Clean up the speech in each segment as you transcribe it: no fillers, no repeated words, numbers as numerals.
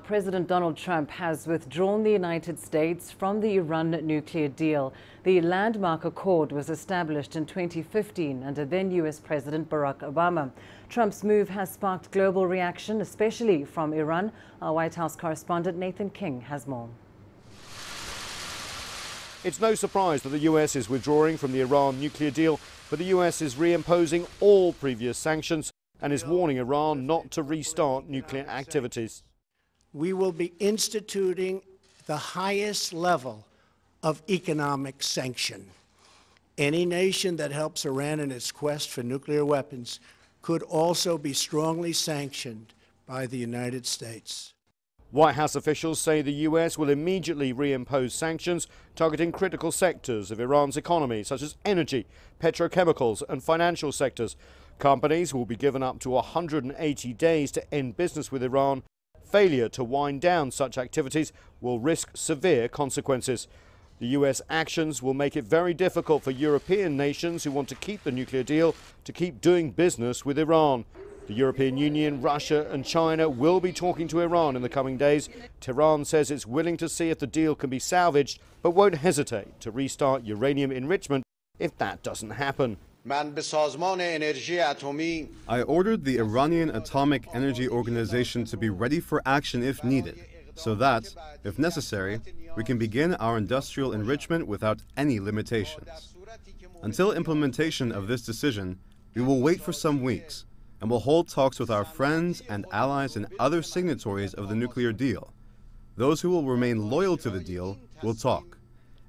President Donald Trump has withdrawn the United States from the Iran nuclear deal. The landmark accord was established in 2015 under then U.S. President Barack Obama. Trump's move has sparked global reaction, especially from Iran. Our White House correspondent Nathan King has more. It's no surprise that the U.S. is withdrawing from the Iran nuclear deal, but the U.S. is reimposing all previous sanctions and is warning Iran not to restart nuclear activities. We will be instituting the highest level of economic sanction. Any nation that helps Iran in its quest for nuclear weapons could also be strongly sanctioned by the United States. White House officials say the U.S. will immediately reimpose sanctions targeting critical sectors of Iran's economy, such as energy, petrochemicals and financial sectors. Companies will be given up to 180 days to end business with Iran. Failure to wind down such activities will risk severe consequences. The U.S. actions will make it very difficult for European nations who want to keep the nuclear deal to keep doing business with Iran. The European Union, Russia and China will be talking to Iran in the coming days. Tehran says it's willing to see if the deal can be salvaged, but won't hesitate to restart uranium enrichment if that doesn't happen. I ordered the Iranian Atomic Energy Organization to be ready for action if needed, so that, if necessary, we can begin our industrial enrichment without any limitations. Until implementation of this decision, we will wait for some weeks and will hold talks with our friends and allies and other signatories of the nuclear deal. Those who will remain loyal to the deal will talk.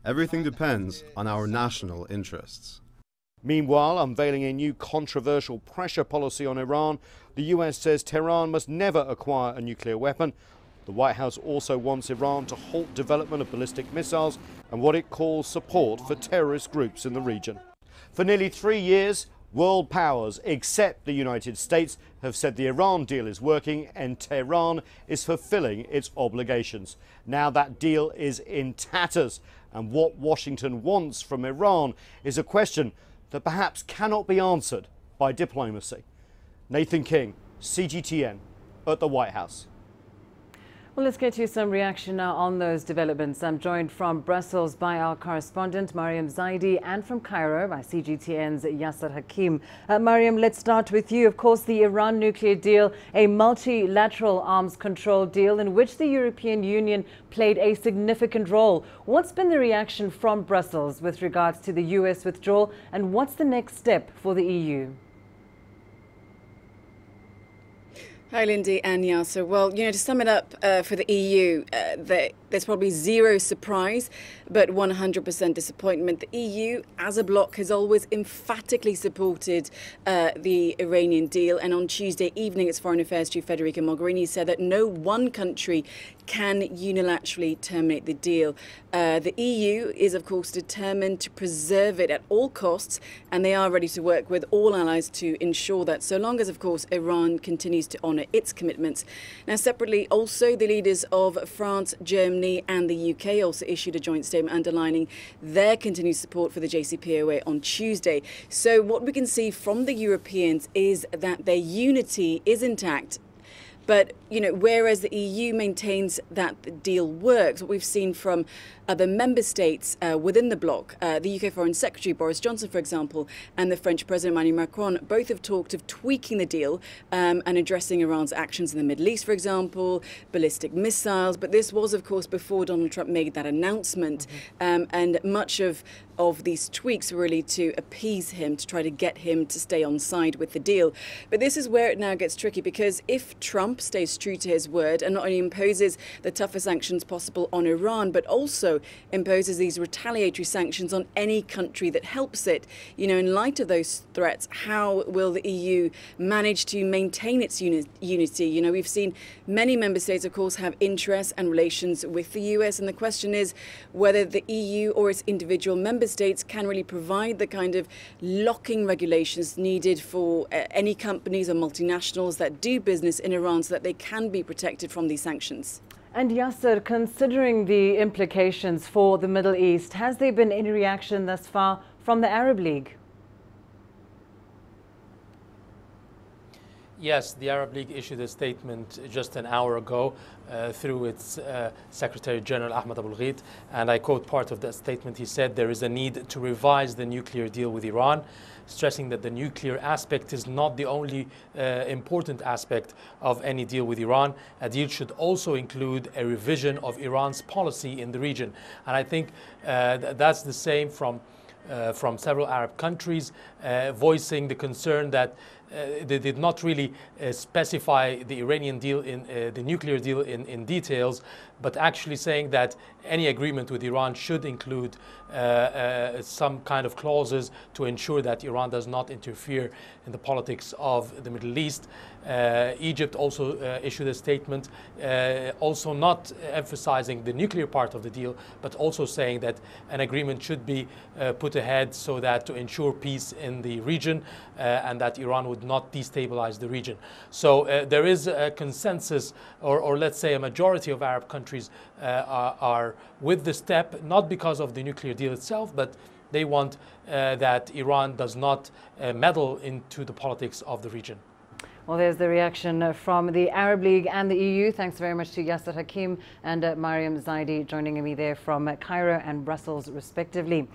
Everything depends on our national interests. Meanwhile, unveiling a new controversial pressure policy on Iran, the US says Tehran must never acquire a nuclear weapon. The White House also wants Iran to halt development of ballistic missiles and what it calls support for terrorist groups in the region. For nearly 3 years, world powers, except the United States, have said the Iran deal is working and Tehran is fulfilling its obligations. Now that deal is in tatters, and what Washington wants from Iran is a question that perhaps cannot be answered by diplomacy. Nathan King, CGTN, at the White House. Well, let's get you some reaction now on those developments. I'm joined from Brussels by our correspondent, Mariam Zaidi, and from Cairo by CGTN's Yasser Hakim. Mariam, let's start with you. Of course, the Iran nuclear deal, a multilateral arms control deal in which the European Union played a significant role. What's been the reaction from Brussels with regards to the US withdrawal, and what's the next step for the EU? Hi, Lindy and Yasser. Well, to sum it up for the EU, there's probably zero surprise, but 100% disappointment. The EU, as a bloc, has always emphatically supported the Iranian deal. And on Tuesday evening, its Foreign Affairs Chief Federica Mogherini said that no one country can unilaterally terminate the deal. The EU is, of course, determined to preserve it at all costs, and they are ready to work with all allies to ensure that, so long as, of course, Iran continues to honour its commitments. Now, separately, also, the leaders of France, Germany and the UK also issued a joint statement underlining their continued support for the JCPOA on Tuesday. So what we can see from the Europeans is that their unity is intact. But, whereas the EU maintains that the deal works, what we've seen from other member states within the bloc, the UK Foreign Secretary Boris Johnson, for example, and the French President Emmanuel Macron, both have talked of tweaking the deal and addressing Iran's actions in the Middle East, for example, ballistic missiles. But this was, of course, before Donald Trump made that announcement. And much of these tweaks were really to appease him, to try to get him to stay on side with the deal. But this is where it now gets tricky, because if Trump stays true to his word and not only imposes the toughest sanctions possible on Iran, but also imposes these retaliatory sanctions on any country that helps it, in light of those threats, how will the EU manage to maintain its unity? We've seen many member states, of course, have interests and relations with the US, and the question is whether the EU or its individual member states can really provide the kind of locking regulations needed for any companies or multinationals that do business in Iran so that they can be protected from these sanctions. And Yasser, considering the implications for the Middle East, has there been any reaction thus far from the Arab League? Yes, the Arab League issued a statement just an hour ago through its Secretary General Ahmed Abul Gheit, and I quote part of that statement. He said there is a need to revise the nuclear deal with Iran, stressing that the nuclear aspect is not the only important aspect of any deal with Iran. A deal should also include a revision of Iran's policy in the region. And I think that's the same from several Arab countries, voicing the concern that they did not really specify the Iranian deal the nuclear deal in details, but actually saying that any agreement with Iran should include some kind of clauses to ensure that Iran does not interfere in the politics of the Middle East. Egypt also issued a statement, also not emphasizing the nuclear part of the deal, but also saying that an agreement should be put ahead so that to ensure peace in the region and that Iran would not destabilize the region. So there is a consensus, or let's say a majority of Arab countries are with the step, not because of the nuclear deal itself, but they want that Iran does not meddle into the politics of the region. Well, there's the reaction from the Arab League and the EU. Thanks very much to Yasser Hakim and Mariam Zaidi joining me there from Cairo and Brussels, respectively.